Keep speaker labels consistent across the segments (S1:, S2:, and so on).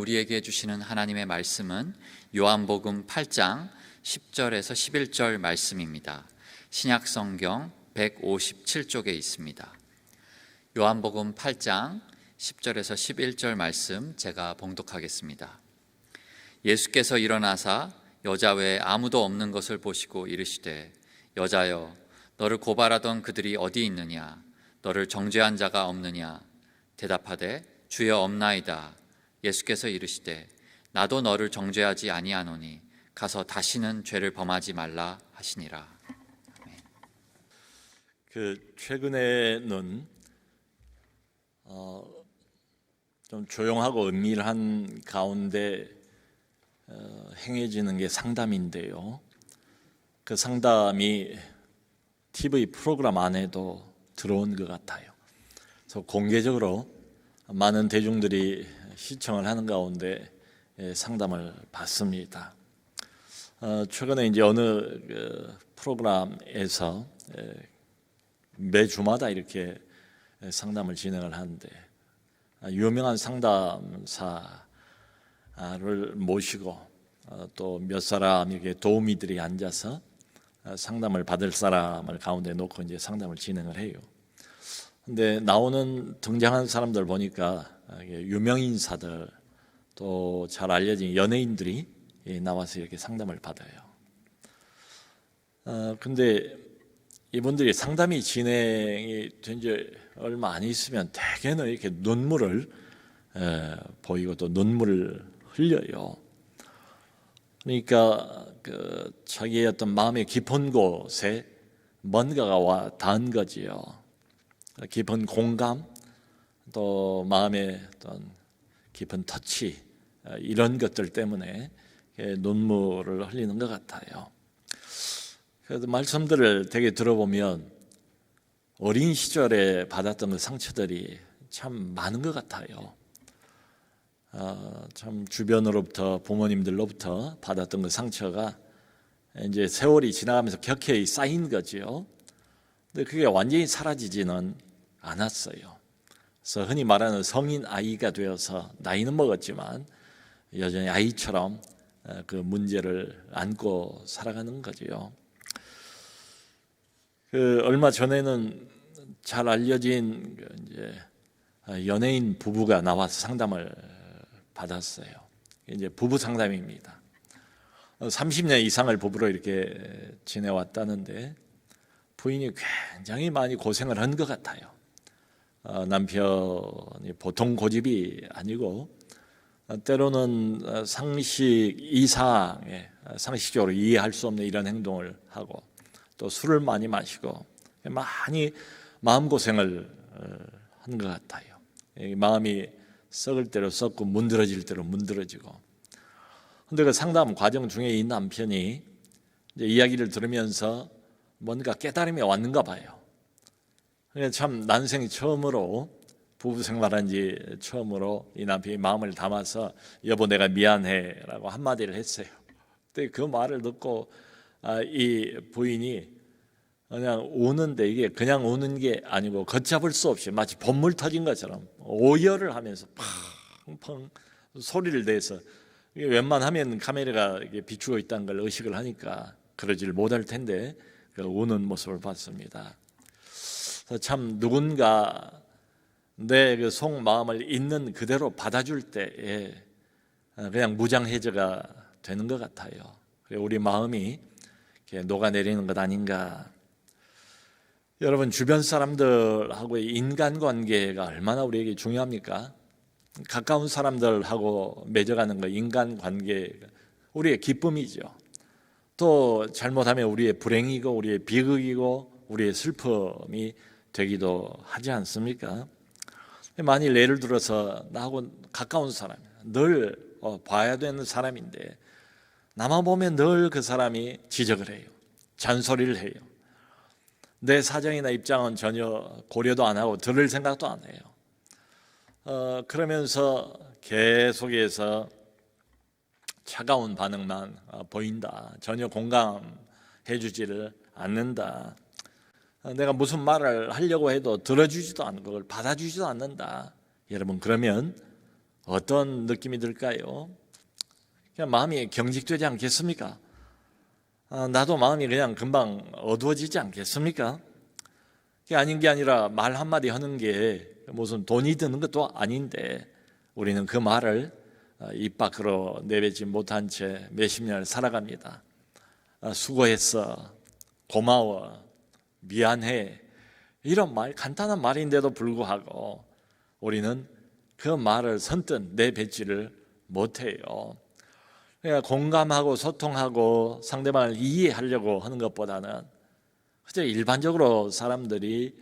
S1: 우리에게 주시는 하나님의 말씀은 요한복음 8장 10절에서 11절 말씀입니다. 신약성경 157쪽에 있습니다. 요한복음 8장 10절에서 11절 말씀 제가 봉독하겠습니다. 예수께서 일어나사 여자 외에 아무도 없는 것을 보시고 이르시되 여자여 너를 고발하던 그들이 어디 있느냐? 너를 정죄한 자가 없느냐? 대답하되 주여 없나이다. 예수께서 이르시되 나도 너를 정죄하지 아니하노니 가서 다시는 죄를 범하지 말라 하시니라.
S2: 최근에는 좀 조용하고 은밀한 가운데 행해지는 게 상담인데요. 그 상담이 TV 프로그램 안에도 들어온 것 같아요. 그래서 공개적으로 많은 대중들이 시청을 하는 가운데 상담을 받습니다. 최근에 이제 어느 프로그램에서 매주마다 이렇게 상담을 진행을 하는데 유명한 상담사를 모시고 또 몇 사람 이렇게 도우미들이 앉아서 상담을 받을 사람을 가운데 놓고 이제 상담을 진행을 해요. 근데 나오는 등장한 사람들 보니까 유명인사들 또 잘 알려진 연예인들이 나와서 이렇게 상담을 받아요. 근데 이분들이 상담이 진행이 된 지 얼마 안 있으면 대개는 이렇게 눈물을 보이고 또 눈물을 흘려요. 그러니까 자기의 어떤 마음의 깊은 곳에 뭔가가 와 닿은 거지요. 깊은 공감, 또 마음의 어떤 깊은 터치, 이런 것들 때문에 눈물을 흘리는 것 같아요. 그래서 말씀들을 되게 들어보면 어린 시절에 받았던 그 상처들이 참 많은 것 같아요. 참 주변으로부터 부모님들로부터 받았던 그 상처가 이제 세월이 지나가면서 격해이 쌓인 거지요. 근데 그게 완전히 사라지지는 않았어요. 그래서 흔히 말하는 성인 아이가 되어서 나이는 먹었지만 여전히 아이처럼 그 문제를 안고 살아가는 거지요. 얼마 전에는 잘 알려진 이제 연예인 부부가 나와서 상담을 받았어요. 이제 부부 상담입니다. 30년 이상을 부부로 이렇게 지내왔다는데 부인이 굉장히 많이 고생을 한 것 같아요. 남편이 보통 고집이 아니고 때로는 상식 이상의 상식적으로 이해할 수 없는 이런 행동을 하고 또 술을 많이 마시고 많이 마음고생을 한 것 같아요. 마음이 썩을 대로 썩고 문드러질 대로 문드러지고. 그런데 그 상담 과정 중에 이 남편이 이제 이야기를 들으면서 뭔가 깨달음이 왔는가 봐요. 참 난생 처음으로 부부 생활한 지 처음으로 이 남편이 마음을 담아서 여보 내가 미안해라고 한마디를 했어요. 근데 그 말을 듣고 이 부인이 그냥 우는데 이게 그냥 우는 게 아니고 걷잡을 수 없이 마치 번물 터진 것처럼 오열을 하면서 팡팡 소리를 내서 웬만하면 카메라가 비추고 있다는 걸 의식을 하니까 그러지를 못할 텐데 우는 모습을 봤습니다. 참 누군가 내 그 속마음을 있는 그대로 받아줄 때에 그냥 무장해제가 되는 것 같아요. 우리 마음이 이렇게 녹아내리는 것 아닌가. 여러분 주변 사람들하고의 인간관계가 얼마나 우리에게 중요합니까? 가까운 사람들하고 맺어가는 거 인간관계가 우리의 기쁨이죠. 또 잘못하면 우리의 불행이고 우리의 비극이고 우리의 슬픔이 되기도 하지 않습니까? 만일 예를 들어서 나하고 가까운 사람, 늘 봐야 되는 사람인데 나만 보면 늘 그 사람이 지적을 해요. 잔소리를 해요. 내 사정이나 입장은 전혀 고려도 안 하고 들을 생각도 안 해요. 그러면서 계속해서 차가운 반응만 보인다. 전혀 공감해 주지를 않는다. 내가 무슨 말을 하려고 해도 들어주지도 않고 그걸 받아주지도 않는다. 여러분 그러면 어떤 느낌이 들까요? 그냥 마음이 경직되지 않겠습니까? 나도 마음이 그냥 금방 어두워지지 않겠습니까? 그게 아닌 게 아니라 말 한마디 하는 게 무슨 돈이 드는 것도 아닌데 우리는 그 말을 입 밖으로 내뱉지 못한 채 몇십 년을 살아갑니다. 수고했어, 고마워, 미안해, 이런 말, 간단한 말인데도 불구하고 우리는 그 말을 선뜻 내뱉지를 못해요. 그러니까 공감하고 소통하고 상대방을 이해하려고 하는 것보다는 그저 일반적으로 사람들이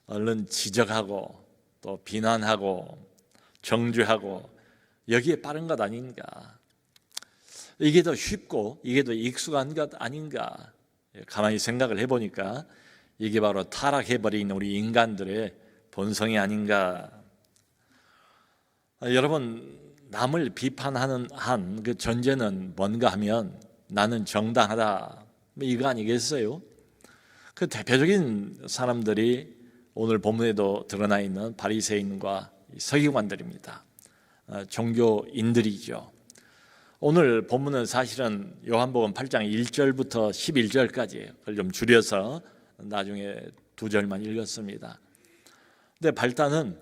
S2: 얼른 지적하고 또 비난하고 정죄하고 여기에 빠른 것 아닌가. 이게 더 쉽고 이게 더 익숙한 것 아닌가. 가만히 생각을 해보니까 이게 바로 타락해버린 우리 인간들의 본성이 아닌가. 여러분, 남을 비판하는 한 그 전제는 뭔가 하면 나는 정당하다, 이거 아니겠어요? 그 대표적인 사람들이 오늘 본문에도 드러나 있는 바리새인과 서기관들입니다. 종교인들이죠. 오늘 본문은 사실은 요한복음 8장 1절부터 11절까지예요. 그걸 좀 줄여서 나중에 2절만 읽었습니다. 근데 발단은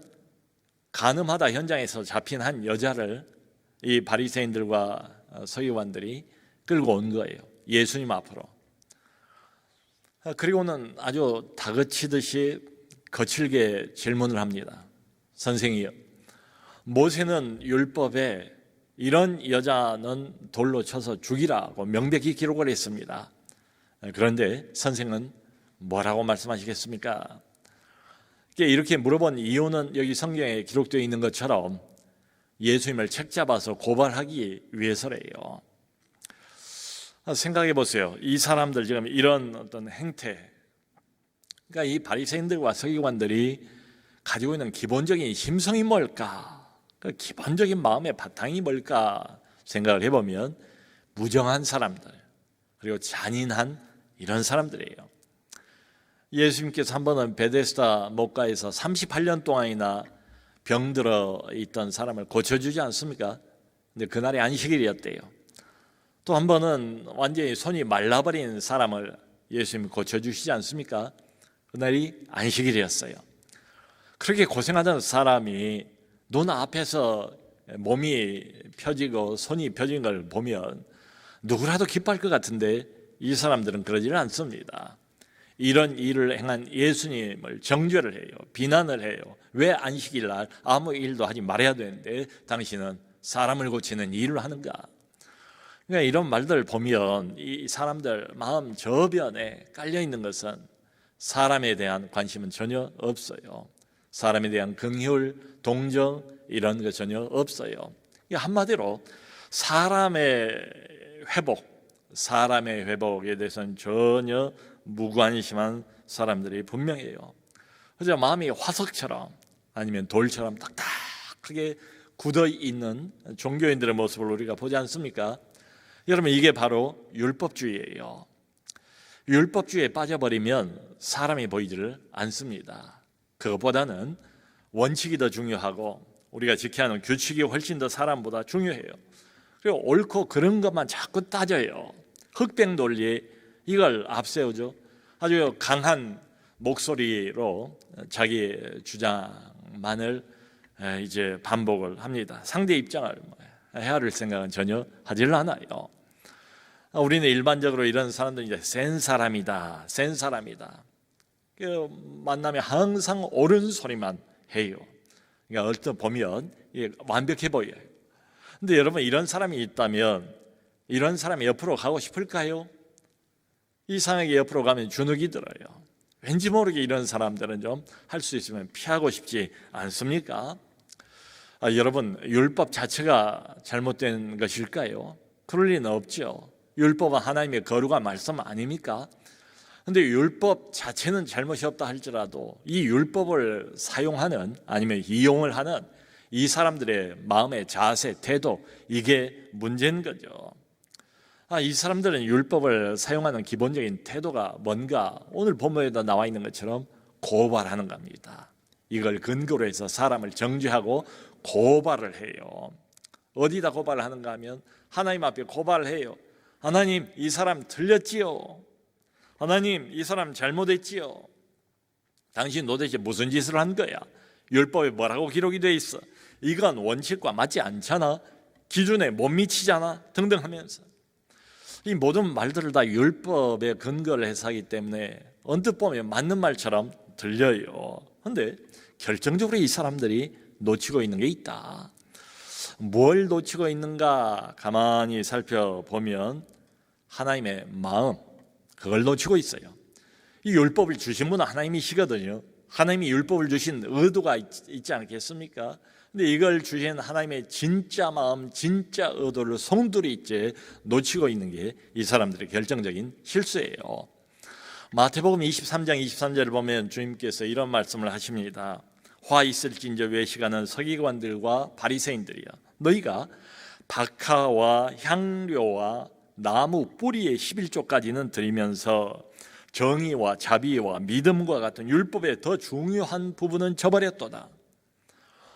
S2: 간음하다 현장에서 잡힌 한 여자를 이 바리새인들과 서기관들이 끌고 온 거예요. 예수님 앞으로. 그리고는 아주 다그치듯이 거칠게 질문을 합니다. 선생이요, 모세는 율법에 이런 여자는 돌로 쳐서 죽이라고 명백히 기록을 했습니다. 그런데 선생은 뭐라고 말씀하시겠습니까? 이렇게 물어본 이유는 여기 성경에 기록되어 있는 것처럼 예수님을 책잡아서 고발하기 위해서래요. 생각해 보세요. 이 사람들 지금 이런 어떤 행태, 그러니까 이 바리새인들과 서기관들이 가지고 있는 기본적인 심성이 뭘까? 그 기본적인 마음의 바탕이 뭘까 생각을 해보면 무정한 사람들, 그리고 잔인한 이런 사람들이에요. 예수님께서 한 번은 베데스다 목가에서 38년 동안이나 병들어 있던 사람을 고쳐주지 않습니까? 근데 그날이 안식일이었대요. 또 한 번은 완전히 손이 말라버린 사람을 예수님이 고쳐주시지 않습니까? 그날이 안식일이었어요. 그렇게 고생하던 사람이 눈 앞에서 몸이 펴지고 손이 펴진 걸 보면 누구라도 기뻐할 것 같은데 이 사람들은 그러지는 않습니다. 이런 일을 행한 예수님을 정죄를 해요. 비난을 해요. 왜 안식일 날 아무 일도 하지 말아야 되는데 당신은 사람을 고치는 일을 하는가? 그러니까 이런 말들을 보면 이 사람들 마음 저변에 깔려 있는 것은 사람에 대한 관심은 전혀 없어요. 사람에 대한 긍휼, 동정 이런 거 전혀 없어요. 한마디로 사람의 회복에 대해서는 전혀 무관심한 사람들이 분명해요. 그저 마음이 화석처럼 아니면 돌처럼 딱딱하게 굳어 있는 종교인들의 모습을 우리가 보지 않습니까? 여러분, 이게 바로 율법주의예요. 율법주의에 빠져버리면 사람이 보이지를 않습니다. 그것보다는 원칙이 더 중요하고 우리가 지켜야 하는 규칙이 훨씬 더 사람보다 중요해요. 그리고 옳고 그런 것만 자꾸 따져요. 흑백 논리 이걸 앞세우죠. 아주 강한 목소리로 자기 주장만을 이제 반복을 합니다. 상대 입장을 헤아릴 생각은 전혀 하질 않아요. 우리는 일반적으로 이런 사람들은 이제 센 사람이다. 그 만나면 항상 옳은 소리만 해요. 그러니까 얼핏 보면 완벽해 보여요. 근데 여러분, 이런 사람이 있다면 이런 사람이 옆으로 가고 싶을까요? 이상하게 옆으로 가면 주눅이 들어요. 왠지 모르게 이런 사람들은 좀 할 수 있으면 피하고 싶지 않습니까? 여러분, 율법 자체가 잘못된 것일까요? 그럴 리는 없죠. 율법은 하나님의 거룩한 말씀 아닙니까? 그런데 율법 자체는 잘못이 없다 할지라도 이 율법을 사용하는 아니면 이용을 하는 이 사람들의 마음의 자세, 태도, 이게 문제인 거죠. 이 사람들은 율법을 사용하는 기본적인 태도가 뭔가 오늘 본문에도 나와 있는 것처럼 고발하는 겁니다. 이걸 근거로 해서 사람을 정죄하고 고발을 해요. 어디다 고발을 하는가 하면 하나님 앞에 고발을 해요. 하나님, 이 사람 틀렸지요. 하나님, 이 사람 잘못했지요. 당신 도대체 무슨 짓을 한 거야? 율법에 뭐라고 기록이 돼 있어? 이건 원칙과 맞지 않잖아. 기준에 못 미치잖아. 등등 하면서 이 모든 말들을 다 율법에 근거를 해서 하기 때문에 언뜻 보면 맞는 말처럼 들려요. 그런데 결정적으로 이 사람들이 놓치고 있는 게 있다. 뭘 놓치고 있는가 가만히 살펴보면 하나님의 마음, 그걸 놓치고 있어요. 이 율법을 주신 분은 하나님이시거든요. 하나님이 율법을 주신 의도가 있지 않겠습니까? 근데 이걸 주신 하나님의 진짜 마음, 진짜 의도를 송두리째 놓치고 있는 게 이 사람들의 결정적인 실수예요. 마태복음 23장 23절을 보면 주님께서 이런 말씀을 하십니다. 화 있을진저 외식하는 서기관들과 바리새인들이여, 너희가 박하와 향료와 나무 뿌리의 11조까지는 드리면서 정의와 자비와 믿음과 같은 율법의 더 중요한 부분은 저버렸도다.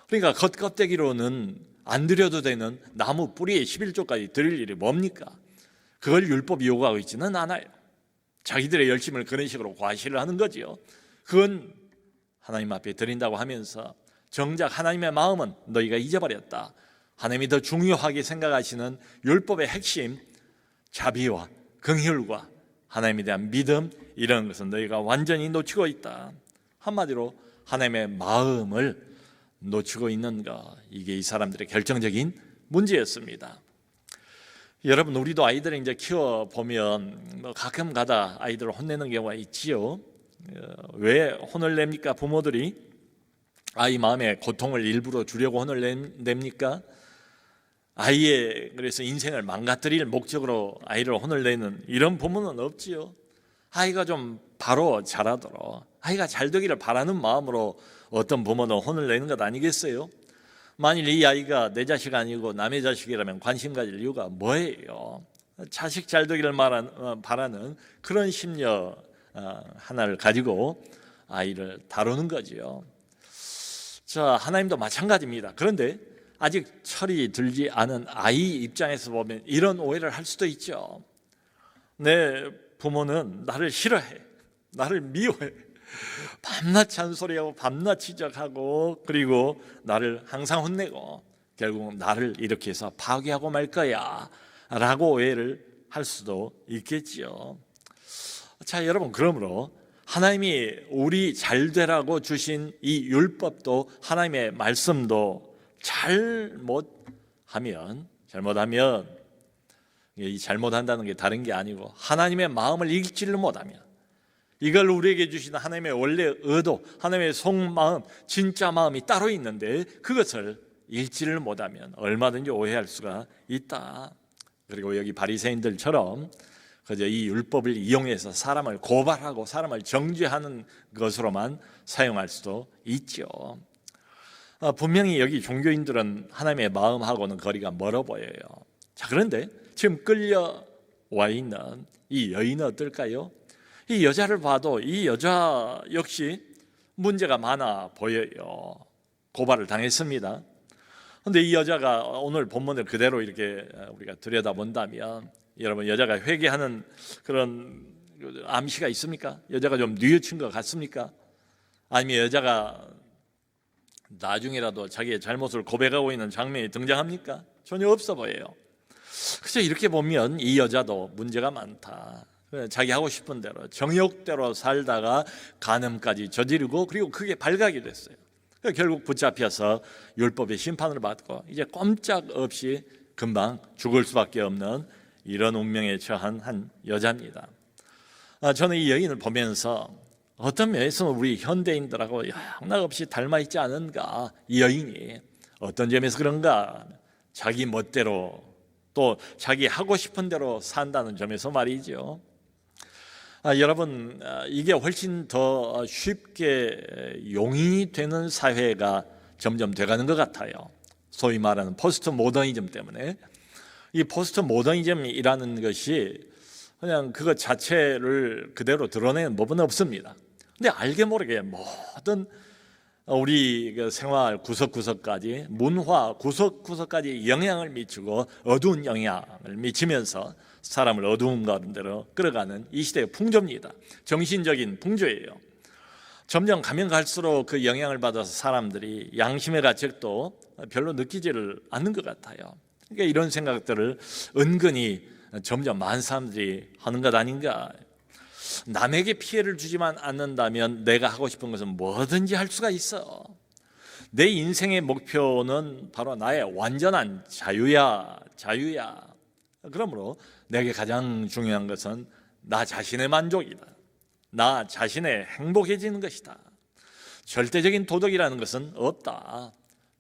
S2: 그러니까 겉껍데기로는 안 드려도 되는 나무 뿌리의 11조까지 드릴 일이 뭡니까? 그걸 율법이 요구하고 있지는 않아요. 자기들의 열심을 그런 식으로 과시를 하는 거지요. 그건 하나님 앞에 드린다고 하면서 정작 하나님의 마음은 너희가 잊어버렸다. 하나님이 더 중요하게 생각하시는 율법의 핵심, 자비와 긍휼과 하나님에 대한 믿음, 이런 것은 너희가 완전히 놓치고 있다. 한마디로 하나님의 마음을 놓치고 있는 것, 이게 이 사람들의 결정적인 문제였습니다. 여러분, 우리도 아이들을 이제 키워 보면 가끔 가다 아이들을 혼내는 경우가 있지요. 왜 혼을 냅니까? 부모들이 아이 마음에 고통을 일부러 주려고 혼을 냅니까? 아이의 그래서 인생을 망가뜨릴 목적으로 아이를 혼을 내는 이런 부모는 없지요. 아이가 좀 바로 자라도록, 아이가 잘 되기를 바라는 마음으로 어떤 부모는 혼을 내는 것 아니겠어요? 만일 이 아이가 내 자식 아니고 남의 자식이라면 관심 가질 이유가 뭐예요? 자식 잘 되기를 바라는 그런 심려 하나를 가지고 아이를 다루는 거지요. 자, 하나님도 마찬가지입니다. 그런데 아직 철이 들지 않은 아이 입장에서 보면 이런 오해를 할 수도 있죠. 내 부모는 나를 싫어해, 나를 미워해, 밤낮 잔소리하고 밤낮 지적하고 그리고 나를 항상 혼내고 결국 나를 이렇게 해서 파괴하고 말 거야 라고 오해를 할 수도 있겠지요. 자, 여러분, 그러므로 하나님이 우리 잘 되라고 주신 이 율법도 하나님의 말씀도 잘못하면 이 잘못한다는 게 다른 게 아니고 하나님의 마음을 읽지를 못하면, 이걸 우리에게 주신 하나님의 원래 의도, 하나님의 속마음, 진짜 마음이 따로 있는데 그것을 읽지를 못하면 얼마든지 오해할 수가 있다. 그리고 여기 바리새인들처럼 그저 이 율법을 이용해서 사람을 고발하고 사람을 정죄하는 것으로만 사용할 수도 있죠. 분명히 여기 종교인들은 하나님의 마음하고는 거리가 멀어 보여요. 자, 그런데 지금 끌려와 있는 이 여인은 어떨까요? 이 여자를 봐도 이 여자 역시 문제가 많아 보여요. 고발을 당했습니다. 그런데 이 여자가 오늘 본문을 그대로 이렇게 우리가 들여다본다면, 여러분, 여자가 회개하는 그런 암시가 있습니까? 여자가 좀 뉘우친 것 같습니까? 아니면 여자가 나중에라도 자기의 잘못을 고백하고 있는 장면이 등장합니까? 전혀 없어 보여요. 그래서 이렇게 보면 이 여자도 문제가 많다. 자기 하고 싶은 대로 정욕대로 살다가 간음까지 저지르고 그리고 그게 발각이 됐어요. 결국 붙잡혀서 율법의 심판을 받고 이제 꼼짝없이 금방 죽을 수밖에 없는 이런 운명에 처한 한 여자입니다. 저는 이 여인을 보면서 어떤 면에서는 우리 현대인들하고 영락없이 닮아있지 않은가. 이 여인이 어떤 점에서 그런가, 자기 멋대로 또 자기 하고 싶은 대로 산다는 점에서 말이죠. 여러분, 이게 훨씬 더 쉽게 용인이 되는 사회가 점점 돼가는 것 같아요. 소위 말하는 포스트 모더니즘 때문에. 이 포스트 모더니즘이라는 것이 그냥 그것 자체를 그대로 드러내는 법은 없습니다. 근데 알게 모르게 모든 우리 그 생활 구석구석까지, 문화 구석구석까지 영향을 미치고 어두운 영향을 미치면서 사람을 어두운 가운데로 끌어가는 이 시대의 풍조입니다. 정신적인 풍조예요. 점점 가면 갈수록 그 영향을 받아서 사람들이 양심의 가책도 별로 느끼지를 않는 것 같아요. 그러니까 이런 생각들을 은근히 점점 많은 사람들이 하는 것 아닌가. 남에게 피해를 주지만 않는다면 내가 하고 싶은 것은 뭐든지 할 수가 있어. 내 인생의 목표는 바로 나의 완전한 자유야. 그러므로 내게 가장 중요한 것은 나 자신의 만족이다. 나 자신의 행복해지는 것이다. 절대적인 도덕이라는 것은 없다.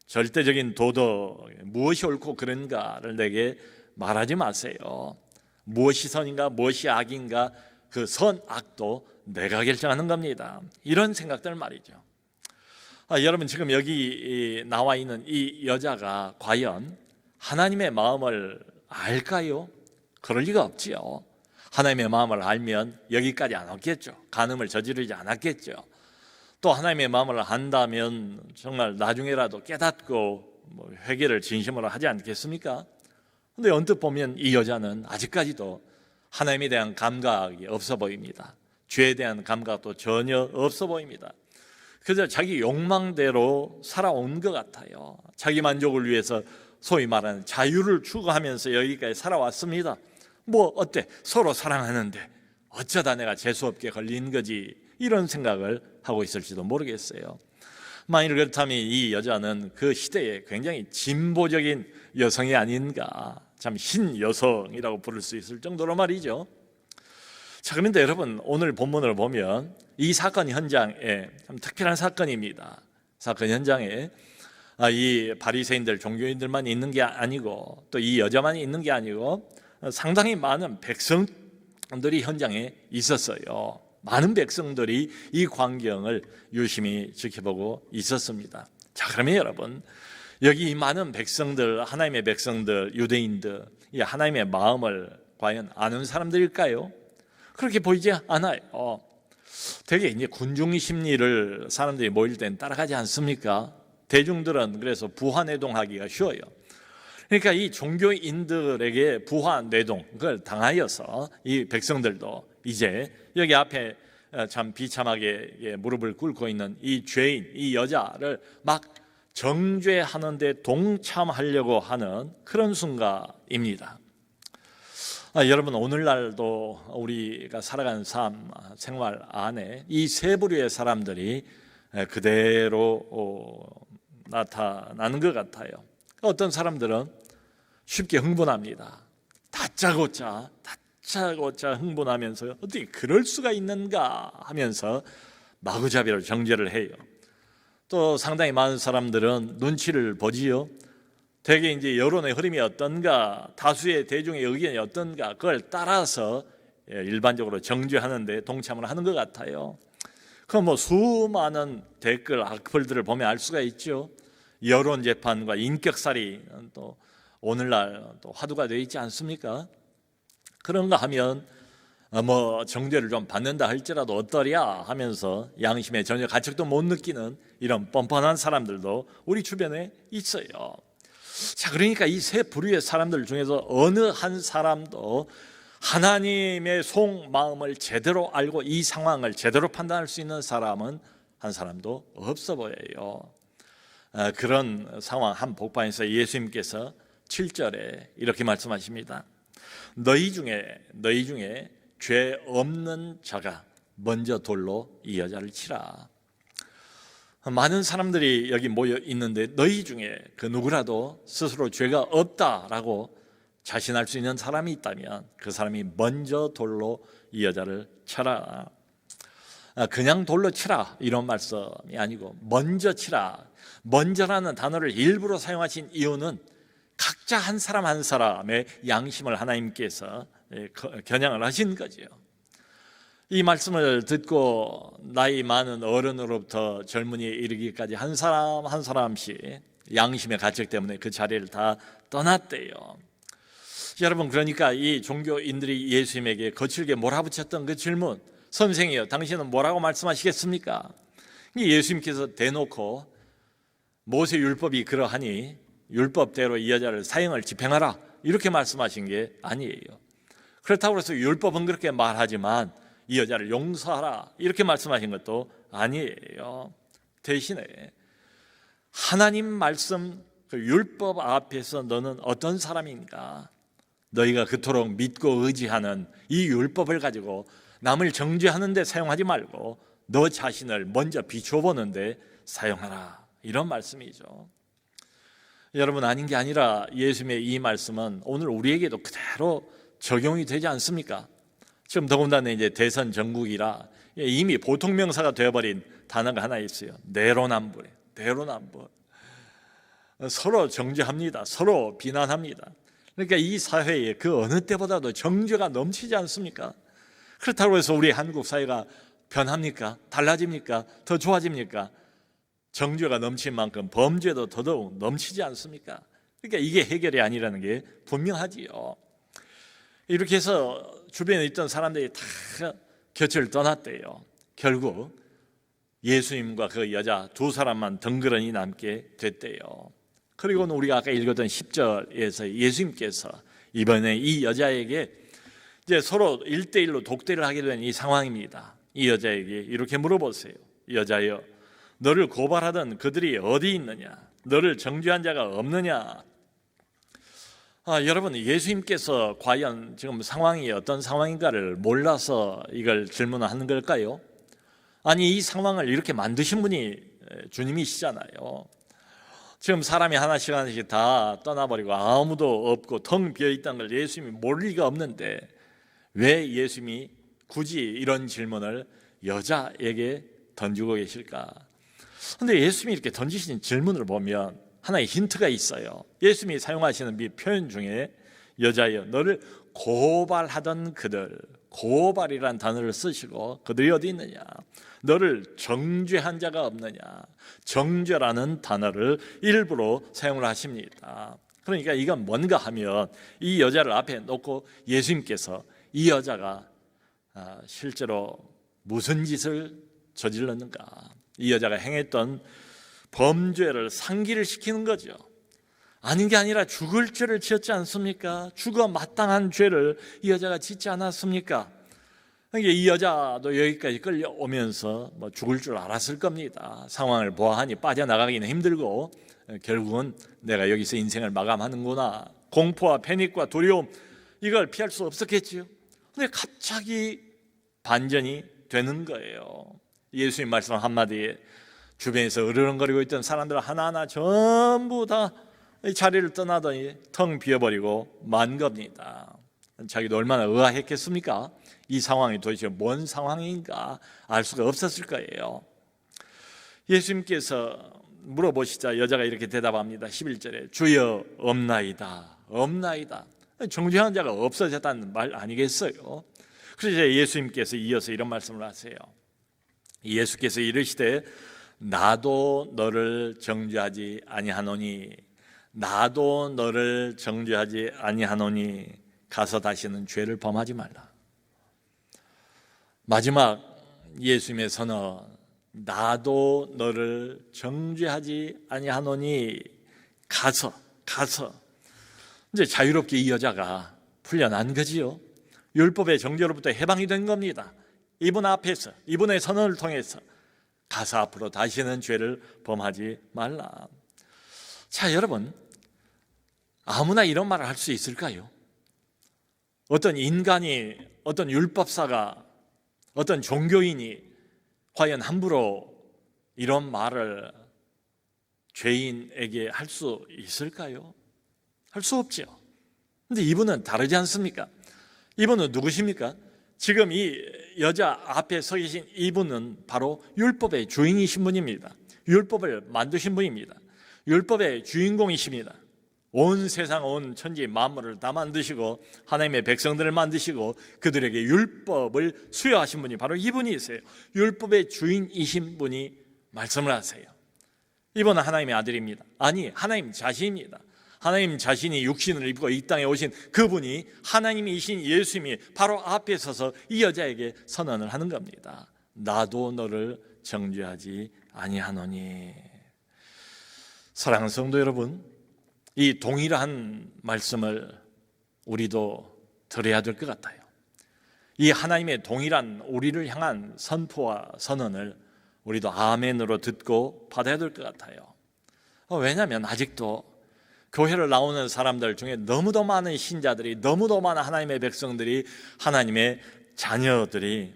S2: 절대적인 도덕, 무엇이 옳고 그른가를 내게 말하지 마세요. 무엇이 선인가 무엇이 악인가, 그 선악도 내가 결정하는 겁니다. 이런 생각들 말이죠. 여러분, 지금 여기 나와 있는 이 여자가 과연 하나님의 마음을 알까요? 그럴 리가 없지요. 하나님의 마음을 알면 여기까지 안 왔겠죠. 간음을 저지르지 않았겠죠. 또 하나님의 마음을 안다면 정말 나중에라도 깨닫고 회개를 진심으로 하지 않겠습니까? 그런데 언뜻 보면 이 여자는 아직까지도 하나님에 대한 감각이 없어 보입니다. 죄에 대한 감각도 전혀 없어 보입니다. 그저 자기 욕망대로 살아온 것 같아요. 자기 만족을 위해서 소위 말하는 자유를 추구하면서 여기까지 살아왔습니다. 뭐 어때? 서로 사랑하는데 어쩌다 내가 재수없게 걸린 거지, 이런 생각을 하고 있을지도 모르겠어요. 만일 그렇다면 이 여자는 그 시대에 굉장히 진보적인 여성이 아닌가, 참 신여성이라고 부를 수 있을 정도로 말이죠. 자, 그런데 여러분, 오늘 본문을 보면 이 사건 현장에 참 특별한 사건입니다. 사건 현장에 이 바리새인들, 종교인들만 있는 게 아니고 또 이 여자만 있는 게 아니고 상당히 많은 백성들이 현장에 있었어요. 많은 백성들이 이 광경을 유심히 지켜보고 있었습니다. 자, 그러면 여러분, 여기 이 많은 백성들, 하나님의 백성들, 유대인들, 이 하나님의 마음을 과연 아는 사람들일까요? 그렇게 보이지 않아요. 되게 이제 군중 심리를 사람들이 모일 땐 따라가지 않습니까? 대중들은 그래서 부화내동하기가 쉬워요. 그러니까 이 종교인들에게 부화내동, 그걸 당하여서 이 백성들도 이제 여기 앞에 참 비참하게 무릎을 꿇고 있는 이 죄인, 이 여자를 막 정죄하는 데 동참하려고 하는 그런 순간입니다. 여러분, 오늘날도 우리가 살아가는 삶, 생활 안에 이 세 부류의 사람들이 그대로 나타나는 것 같아요. 어떤 사람들은 쉽게 흥분합니다. 다짜고짜 흥분하면서 어떻게 그럴 수가 있는가 하면서 마구잡이로 정죄를 해요. 또 상당히 많은 사람들은 눈치를 보지요. 대개 이제 여론의 흐름이 어떤가, 다수의 대중의 의견이 어떤가, 그걸 따라서 일반적으로 정죄하는데 동참을 하는 것 같아요. 그럼 뭐 수많은 댓글, 악플들을 보면 알 수가 있죠. 여론 재판과 인격살이 또 오늘날 또 화두가 되어 있지 않습니까? 그런가 하면 뭐 정죄를 좀 받는다 할지라도 어떠랴 하면서 양심에 전혀 가책도 못 느끼는 이런 뻔뻔한 사람들도 우리 주변에 있어요. 자, 그러니까 이 세 부류의 사람들 중에서 어느 한 사람도 하나님의 속마음을 제대로 알고 이 상황을 제대로 판단할 수 있는 사람은 한 사람도 없어 보여요. 그런 상황 한 복판에서 예수님께서 7절에 이렇게 말씀하십니다. 너희 중에 죄 없는 자가 먼저 돌로 이 여자를 치라. 많은 사람들이 여기 모여 있는데 너희 중에 그 누구라도 스스로 죄가 없다라고 자신할 수 있는 사람이 있다면 그 사람이 먼저 돌로 이 여자를 쳐라. 그냥 돌로 치라 이런 말씀이 아니고 먼저 치라. 먼저라는 단어를 일부러 사용하신 이유는 각자 한 사람 한 사람의 양심을 하나님께서 겨냥을 하신 거죠. 이 말씀을 듣고 나이 많은 어른으로부터 젊은이에 이르기까지 한 사람 한 사람씩 양심의 가책 때문에 그 자리를 다 떠났대요. 여러분, 그러니까 이 종교인들이 예수님에게 거칠게 몰아붙였던 그 질문, 선생이요, 당신은 뭐라고 말씀하시겠습니까? 예수님께서 대놓고 모세 율법이 그러하니 율법대로 이 여자를 사형을 집행하라 이렇게 말씀하신 게 아니에요. 그렇다고 해서 율법은 그렇게 말하지만 이 여자를 용서하라 이렇게 말씀하신 것도 아니에요. 대신에 하나님 말씀 그 율법 앞에서 너는 어떤 사람인가? 너희가 그토록 믿고 의지하는 이 율법을 가지고 남을 정죄하는 데 사용하지 말고 너 자신을 먼저 비춰보는 데 사용하라 이런 말씀이죠. 여러분, 아닌 게 아니라 예수님의 이 말씀은 오늘 우리에게도 그대로 적용이 되지 않습니까? 지금 더군다나 이제 대선 전국이라 이미 보통 명사가 되어버린 단어가 하나 있어요. 내로남불. 내로남불. 서로 정죄합니다. 서로 비난합니다. 그러니까 이 사회에 그 어느 때보다도 정죄가 넘치지 않습니까? 그렇다고 해서 우리 한국 사회가 변합니까? 달라집니까? 더 좋아집니까? 정죄가 넘친 만큼 범죄도 더더욱 넘치지 않습니까? 그러니까 이게 해결이 아니라는 게 분명하지요. 이렇게 해서 주변에 있던 사람들이 다 곁을 떠났대요. 결국 예수님과 그 여자 두 사람만 덩그러니 남게 됐대요. 그리고는 우리가 아까 읽었던 10절에서 예수님께서 이번에 이 여자에게 이제 서로 1대1로 독대를 하게 된 이 상황입니다. 이 여자에게 이렇게 물어보세요. 여자여, 너를 고발하던 그들이 어디 있느냐? 너를 정죄한 자가 없느냐? 여러분, 예수님께서 과연 지금 상황이 어떤 상황인가를 몰라서 이걸 질문하는 걸까요? 아니, 이 상황을 이렇게 만드신 분이 주님이시잖아요. 지금 사람이 하나씩 하나씩 다 떠나버리고 아무도 없고 텅 비어있다는 걸 예수님이 모를 리가 없는데 왜 예수님이 굳이 이런 질문을 여자에게 던지고 계실까? 그런데 예수님이 이렇게 던지신 질문을 보면 하나의 힌트가 있어요. 예수님이 사용하시는 이 표현 중에 여자여, 너를 고발하던 그들, 고발이란 단어를 쓰시고 그들이 어디 있느냐? 너를 정죄한 자가 없느냐? 정죄라는 단어를 일부러 사용을 하십니다. 그러니까 이건 뭔가 하면 이 여자를 앞에 놓고 예수님께서 이 여자가 실제로 무슨 짓을 저질렀는가, 이 여자가 행했던 범죄를 상기를 시키는 거죠. 아닌 게 아니라 죽을 죄를 지었지 않습니까? 죽어 마땅한 죄를 이 여자가 짓지 않았습니까? 그러니까 이 여자도 여기까지 끌려오면서 죽을 줄 알았을 겁니다. 상황을 보아하니 빠져나가기는 힘들고 결국은 내가 여기서 인생을 마감하는구나, 공포와 패닉과 두려움, 이걸 피할 수 없었겠지요. 근데 갑자기 반전이 되는 거예요. 예수님 말씀 한마디에 주변에서 으르렁거리고 있던 사람들 하나하나 전부 다 자리를 떠나더니 텅 비어버리고 만 겁니다. 자기도 얼마나 의아했겠습니까? 이 상황이 도대체 뭔 상황인가 알 수가 없었을 거예요. 예수님께서 물어보시자 여자가 이렇게 대답합니다. 11절에 주여 없나이다. 없나이다. 정죄한 자가 없어졌다는 말 아니겠어요? 그래서 예수님께서 이어서 이런 말씀을 하세요. 예수께서 이르시되 나도 너를 정죄하지 아니하노니, 나도 너를 정죄하지 아니하노니 가서 다시는 죄를 범하지 말라. 마지막 예수님의 선언, 나도 너를 정죄하지 아니하노니 가서 이제 자유롭게 이 여자가 풀려난 거지요. 율법의 정죄로부터 해방이 된 겁니다. 이분 앞에서, 이분의 선언을 통해서 가서 앞으로 다시는 죄를 범하지 말라. 자, 여러분, 아무나 이런 말을 할 수 있을까요? 어떤 인간이, 어떤 율법사가, 어떤 종교인이 과연 함부로 이런 말을 죄인에게 할 수 있을까요? 할 수 없죠. 그런데 이분은 다르지 않습니까? 이분은 누구십니까? 지금 이 여자 앞에 서 계신 이분은 바로 율법의 주인이신 분입니다. 율법을 만드신 분입니다. 율법의 주인공이십니다. 온 세상, 온 천지 만물을 다 만드시고 하나님의 백성들을 만드시고 그들에게 율법을 수여하신 분이 바로 이분이세요. 율법의 주인이신 분이 말씀을 하세요. 이분은 하나님의 아들입니다. 아니, 하나님 자신입니다. 하나님 자신이 육신을 입고 이 땅에 오신 그분이, 하나님이신 예수님이 바로 앞에 서서 이 여자에게 선언을 하는 겁니다. 나도 너를 정죄하지 아니하노니. 사랑하는 성도 여러분, 이 동일한 말씀을 우리도 들어야 될 것 같아요. 이 하나님의 동일한 우리를 향한 선포와 선언을 우리도 아멘으로 듣고 받아야 될 것 같아요. 왜냐하면 아직도 교회를 나오는 사람들 중에 너무도 많은 신자들이, 너무도 많은 하나님의 백성들이, 하나님의 자녀들이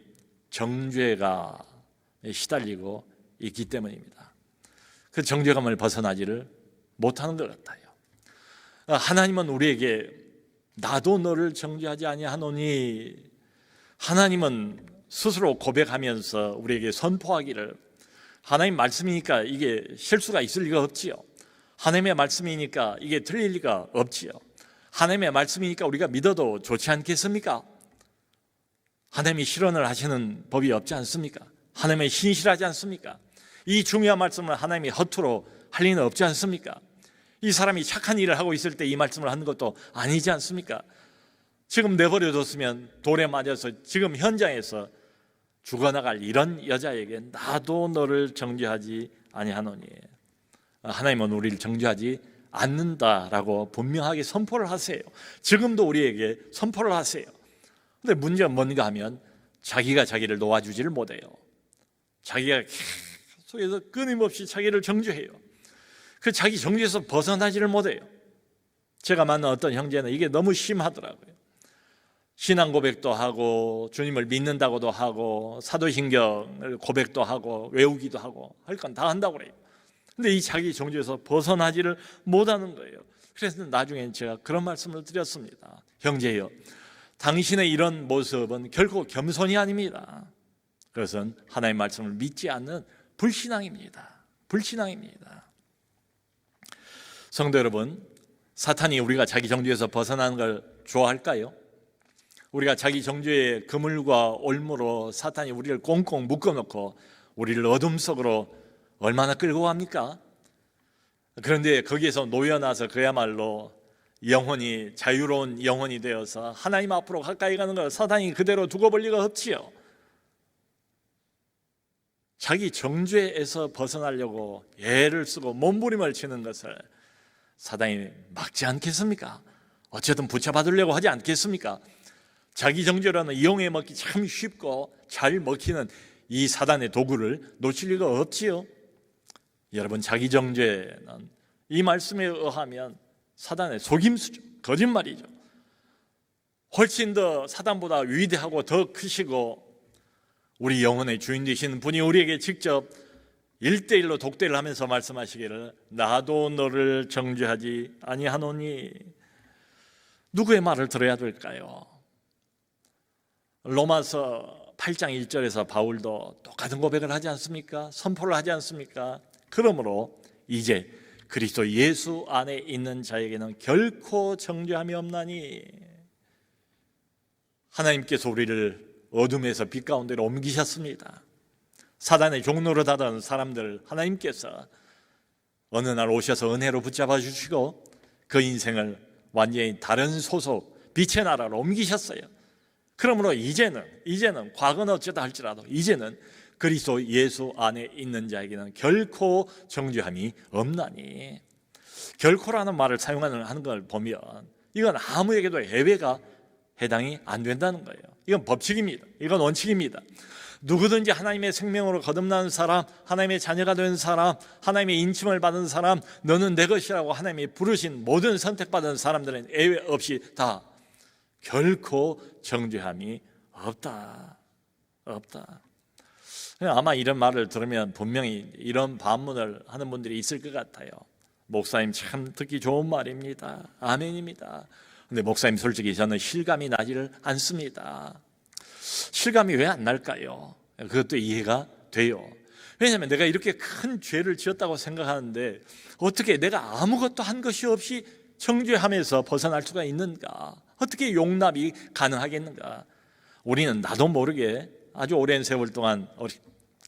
S2: 정죄가 시달리고 있기 때문입니다. 그 정죄감을 벗어나지를 못하는 것 같아요. 하나님은 우리에게 나도 너를 정죄하지 아니하노니, 하나님은 스스로 고백하면서 우리에게 선포하기를, 하나님 말씀이니까 이게 실수가 있을 리가 없지요. 하나님의 말씀이니까 이게 틀릴 리가 없지요. 하나님의 말씀이니까 우리가 믿어도 좋지 않겠습니까? 하나님이 실현을 하시는 법이 없지 않습니까? 하나님이 신실하지 않습니까? 이 중요한 말씀을 하나님이 허투루 할 리는 없지 않습니까? 이 사람이 착한 일을 하고 있을 때 이 말씀을 하는 것도 아니지 않습니까? 지금 내버려뒀으면 돌에 맞아서 지금 현장에서 죽어나갈 이런 여자에게 나도 너를 정죄하지 아니하노니, 하나님은 우리를 정죄하지 않는다라고 분명하게 선포를 하세요. 지금도 우리에게 선포를 하세요. 근데 문제는 뭔가 하면 자기가 자기를 놓아주지를 못해요. 자기가 계속해서 끊임없이 자기를 정죄해요. 그 자기 정죄에서 벗어나지를 못해요. 제가 만난 어떤 형제는 이게 너무 심하더라고요. 신앙 고백도 하고 주님을 믿는다고도 하고 사도신경을 고백도 하고 외우기도 하고 할 건 다 한다고 그래요. 근데 이 자기 정죄에서 벗어나지를 못하는 거예요. 그래서 나중에 제가 그런 말씀을 드렸습니다. 형제여, 당신의 이런 모습은 결코 겸손이 아닙니다. 그것은 하나님의 말씀을 믿지 않는 불신앙입니다. 불신앙입니다. 성도 여러분, 사탄이 우리가 자기 정죄에서 벗어나는 걸 좋아할까요? 우리가 자기 정죄의 그물과 올무로 사탄이 우리를 꽁꽁 묶어놓고 우리를 어둠 속으로 얼마나 끌고 갑니까? 그런데 거기에서 놓여나서 그야말로 영혼이 자유로운 영혼이 되어서 하나님 앞으로 가까이 가는 걸 사탄이 그대로 두고 볼 리가 없지요. 자기 정죄에서 벗어나려고 애를 쓰고 몸부림을 치는 것을 사탄이 막지 않겠습니까? 어쨌든 붙잡아두려고 하지 않겠습니까? 자기 정죄라는 이용해 먹기 참 쉽고 잘 먹히는 이 사단의 도구를 놓칠 리가 없지요. 여러분, 자기 정죄는 이 말씀에 의하면 사단의 속임수죠. 거짓말이죠. 훨씬 더 사단보다 위대하고 더 크시고 우리 영혼의 주인 되시는 분이 우리에게 직접 1대1로 독대를 하면서 말씀하시기를 나도 너를 정죄하지 아니하노니. 누구의 말을 들어야 될까요? 로마서 8장 1절에서 바울도 똑같은 고백을 하지 않습니까? 선포를 하지 않습니까? 그러므로 이제 그리스도 예수 안에 있는 자에게는 결코 정죄함이 없나니. 하나님께서 우리를 어둠에서 빛 가운데로 옮기셨습니다. 사단의 종로로 다던 사람들 하나님께서 어느 날 오셔서 은혜로 붙잡아 주시고 그 인생을 완전히 다른 소속 빛의 나라로 옮기셨어요. 그러므로 이제는 과거는 어쩌다 할지라도 이제는 그리스도 예수 안에 있는 자에게는 결코 정죄함이 없나니. 결코라는 말을 사용하는 걸 보면 이건 아무에게도 예외가 해당이 안 된다는 거예요. 이건 법칙입니다. 이건 원칙입니다. 누구든지 하나님의 생명으로 거듭난 사람, 하나님의 자녀가 된 사람, 하나님의 인침을 받은 사람, 너는 내 것이라고 하나님이 부르신 모든 선택받은 사람들은 예외 없이 다 결코 정죄함이 없다. 아마 이런 말을 들으면 분명히 이런 반문을 하는 분들이 있을 것 같아요. 목사님 참 듣기 좋은 말입니다. 아멘입니다. 근데 목사님 솔직히 저는 실감이 나지를 않습니다. 실감이 왜 안 날까요? 그것도 이해가 돼요. 왜냐하면 내가 이렇게 큰 죄를 지었다고 생각하는데 어떻게 내가 아무것도 한 것이 없이 정죄함에서 벗어날 수가 있는가? 어떻게 용납이 가능하겠는가? 우리는 나도 모르게 아주 오랜 세월 동안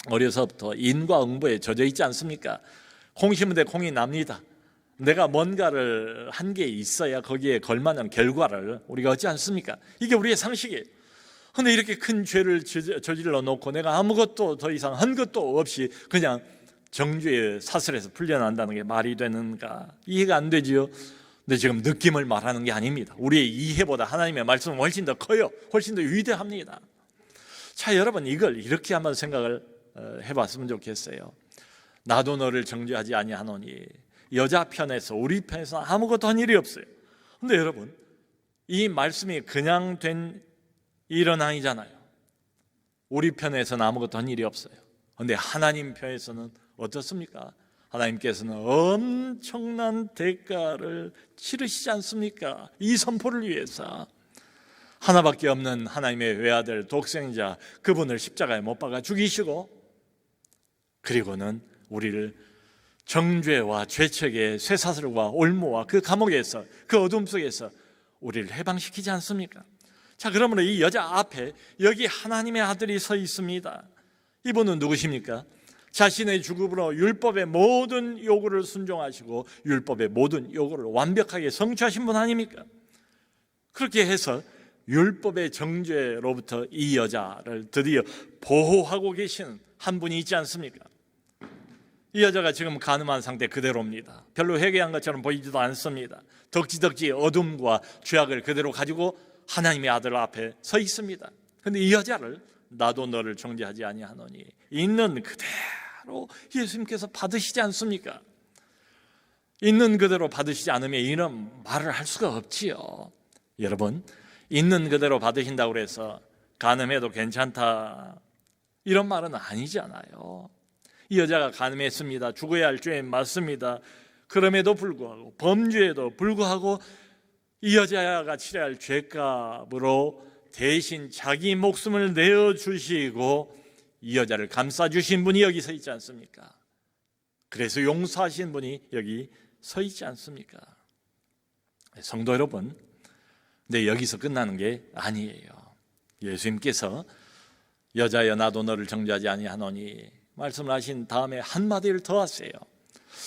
S2: 어려서부터 인과 응보에 젖어 있지 않습니까? 콩 심은 데 콩이 납니다. 내가 뭔가를 한 게 있어야 거기에 걸맞는 결과를 우리가 얻지 않습니까? 이게 우리의 상식이에요. 그런데 이렇게 큰 죄를 저질러 놓고 내가 아무것도 더 이상 한 것도 없이 그냥 정죄의 사슬에서 풀려난다는 게 말이 되는가? 이해가 안 되지요. 근데 지금 느낌을 말하는 게 아닙니다. 우리의 이해보다 하나님의 말씀은 훨씬 더 커요. 훨씬 더 위대합니다. 자, 여러분, 이걸 이렇게 한번 생각을 해봤으면 좋겠어요. 나도 너를 정죄하지 아니하노니. 여자 편에서, 우리 편에서 아무것도 한 일이 없어요. 근데 여러분, 이 말씀이 그냥 된 일은 아니잖아요. 우리 편에서는 아무것도 한 일이 없어요. 근데 하나님 편에서는 어떻습니까? 하나님께서는 엄청난 대가를 치르시지 않습니까? 이 선포를 위해서 하나밖에 없는 하나님의 외아들 독생자, 그분을 십자가에 못 박아 죽이시고, 그리고는 우리를 정죄와 죄책의 쇠사슬과 올무와 그 감옥에서, 그 어둠 속에서 우리를 해방시키지 않습니까? 자, 그러므로 이 여자 앞에 여기 하나님의 아들이 서 있습니다. 이분은 누구십니까? 자신의 죽음으로 율법의 모든 요구를 순종하시고 율법의 모든 요구를 완벽하게 성취하신 분 아닙니까? 그렇게 해서 율법의 정죄로부터 이 여자를 드디어 보호하고 계시는 한 분이 있지 않습니까? 이 여자가 지금 간음한 상태 그대로입니다. 별로 회개한 것처럼 보이지도 않습니다. 덕지덕지 어둠과 죄악을 그대로 가지고 하나님의 아들 앞에 서 있습니다. 그런데 이 여자를 나도 너를 정죄하지 아니하노니 있는 그대로 예수님께서 받으시지 않습니까? 있는 그대로 받으시지 않으면 이런 말을 할 수가 없지요. 여러분, 있는 그대로 받으신다고 해서 간음해도 괜찮다 이런 말은 아니잖아요. 이 여자가 간음했습니다. 죽어야 할 죄 맞습니다. 그럼에도 불구하고, 범죄에도 불구하고 이 여자가 치러야 할 죄값으로 대신 자기 목숨을 내어주시고 이 여자를 감싸주신 분이 여기 서 있지 않습니까? 그래서 용서하신 분이 여기 서 있지 않습니까? 성도 여러분, 근데 여기서 끝나는 게 아니에요. 예수님께서 여자여 나도 너를 정죄하지 아니하노니 말씀을 하신 다음에 한마디를 더 하세요.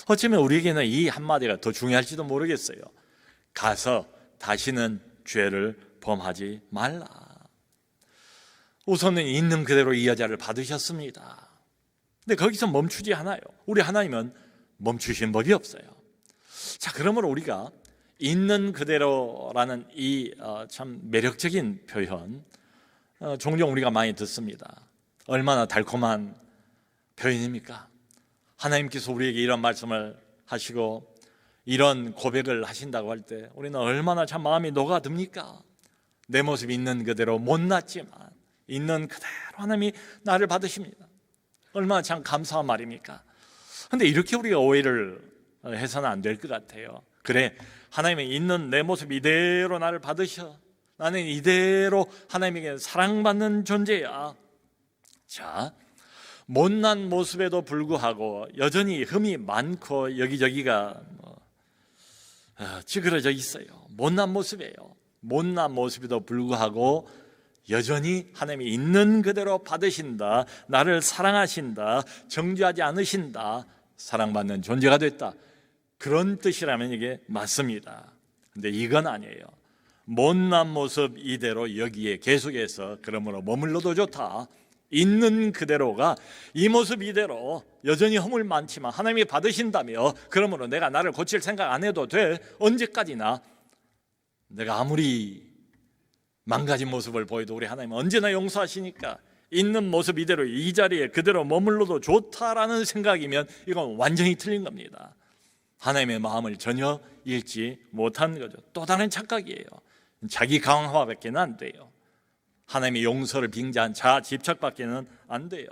S2: 어쩌면 우리에게는 이 한마디가 더 중요할지도 모르겠어요. 가서 다시는 죄를 범하지 말라. 우선은 있는 그대로 이 여자를 받으셨습니다. 근데 거기서 멈추지 않아요. 우리 하나님은 멈추신 법이 없어요. 자, 그러므로 우리가 있는 그대로라는 이 참 매력적인 표현, 종종 우리가 많이 듣습니다. 얼마나 달콤한 표현입니까? 하나님께서 우리에게 이런 말씀을 하시고 이런 고백을 하신다고 할 때 우리는 얼마나 참 마음이 녹아듭니까? 내 모습이 있는 그대로 못났지만 있는 그대로 하나님이 나를 받으십니다. 얼마나 참 감사한 말입니까? 그런데 이렇게 우리가 오해를 해서는 안 될 것 같아요. 그래, 하나님이 있는 내 모습 이대로 나를 받으셔. 나는 이대로 하나님에게 사랑받는 존재야. 자, 못난 모습에도 불구하고 여전히 흠이 많고 여기저기가 찌그러져 있어요. 못난 모습이에요. 못난 모습에도 불구하고 여전히 하나님이 있는 그대로 받으신다. 나를 사랑하신다. 정죄하지 않으신다. 사랑받는 존재가 됐다. 그런 뜻이라면 이게 맞습니다. 근데 이건 아니에요. 못난 모습 이대로 여기에 계속해서 그러므로 머물러도 좋다. 있는 그대로가 이 모습 이대로 여전히 허물 많지만 하나님이 받으신다며 그러므로 내가 나를 고칠 생각 안 해도 돼. 언제까지나 내가 아무리 망가진 모습을 보여도 우리 하나님은 언제나 용서하시니까 있는 모습 이대로 이 자리에 그대로 머물러도 좋다라는 생각이면 이건 완전히 틀린 겁니다. 하나님의 마음을 전혀 읽지 못한 거죠. 또 다른 착각이에요. 자기 강화밖에 안 돼요. 하나님의 용서를 빙자한 자아 집착밖에 안 돼요.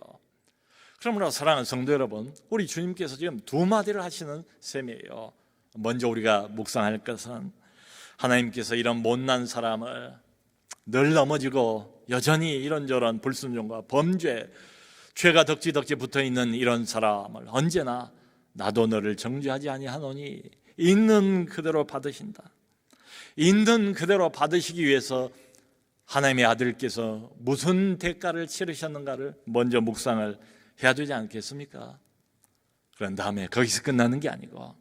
S2: 그러므로 사랑하는 성도 여러분, 우리 주님께서 지금 두 마디를 하시는 셈이에요. 먼저 우리가 묵상할 것은 하나님께서 이런 못난 사람을 늘 넘어지고 여전히 이런저런 불순종과 범죄, 죄가 덕지덕지 붙어있는 이런 사람을 언제나 나도 너를 정죄하지 아니하노니 있는 그대로 받으신다. 있는 그대로 받으시기 위해서 하나님의 아들께서 무슨 대가를 치르셨는가를 먼저 묵상을 해야 되지 않겠습니까? 그런 다음에 거기서 끝나는 게 아니고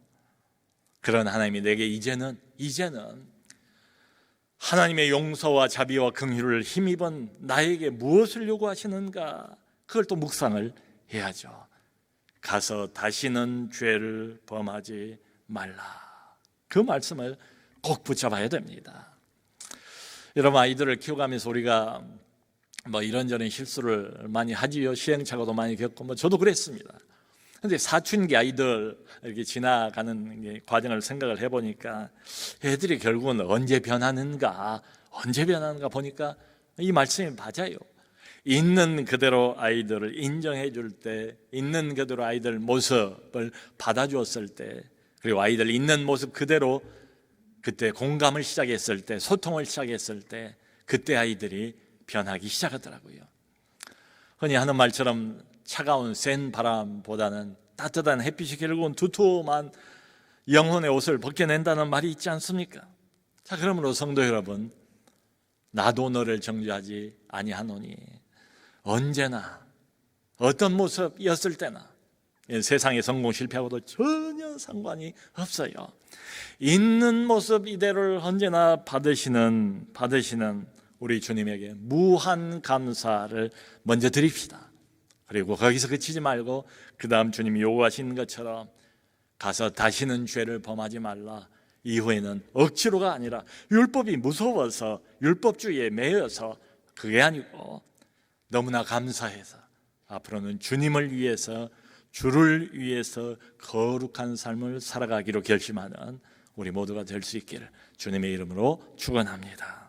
S2: 그런 하나님이 내게 이제는 하나님의 용서와 자비와 긍휼을 힘입은 나에게 무엇을 요구하시는가 그걸 또 묵상을 해야죠. 가서 다시는 죄를 범하지 말라. 그 말씀을 꼭 붙잡아야 됩니다. 여러분, 아이들을 키워가면서 우리가 이런저런 실수를 많이 하지요. 시행착오도 많이 겪고 저도 그랬습니다. 근데 사춘기 아이들 이렇게 지나가는 과정을 생각을 해보니까 애들이 결국은 언제 변하는가 보니까 이 말씀이 맞아요. 있는 그대로 아이들을 인정해 줄 때, 있는 그대로 아이들 모습을 받아주었을 때, 그리고 아이들 있는 모습 그대로 그때 공감을 시작했을 때, 소통을 시작했을 때, 그때 아이들이 변하기 시작하더라고요. 흔히 하는 말처럼 차가운 센 바람보다는 따뜻한 햇빛이 결국은 두툼한 영혼의 옷을 벗겨낸다는 말이 있지 않습니까? 자, 그러므로 성도 여러분, 나도 너를 정죄하지 아니하노니, 언제나 어떤 모습이었을 때나 세상의 성공 실패하고도 전혀 상관이 없어요. 있는 모습 이대로를 언제나 받으시는 우리 주님에게 무한 감사를 먼저 드립시다. 그리고 거기서 그치지 말고 그 다음 주님이 요구하시는 것처럼 가서 다시는 죄를 범하지 말라. 이후에는 억지로가 아니라 율법이 무서워서 율법주의에 매여서 그게 아니고 너무나 감사해서 앞으로는 주님을 위해서, 주를 위해서 거룩한 삶을 살아가기로 결심하는 우리 모두가 될 수 있기를 주님의 이름으로 축원합니다.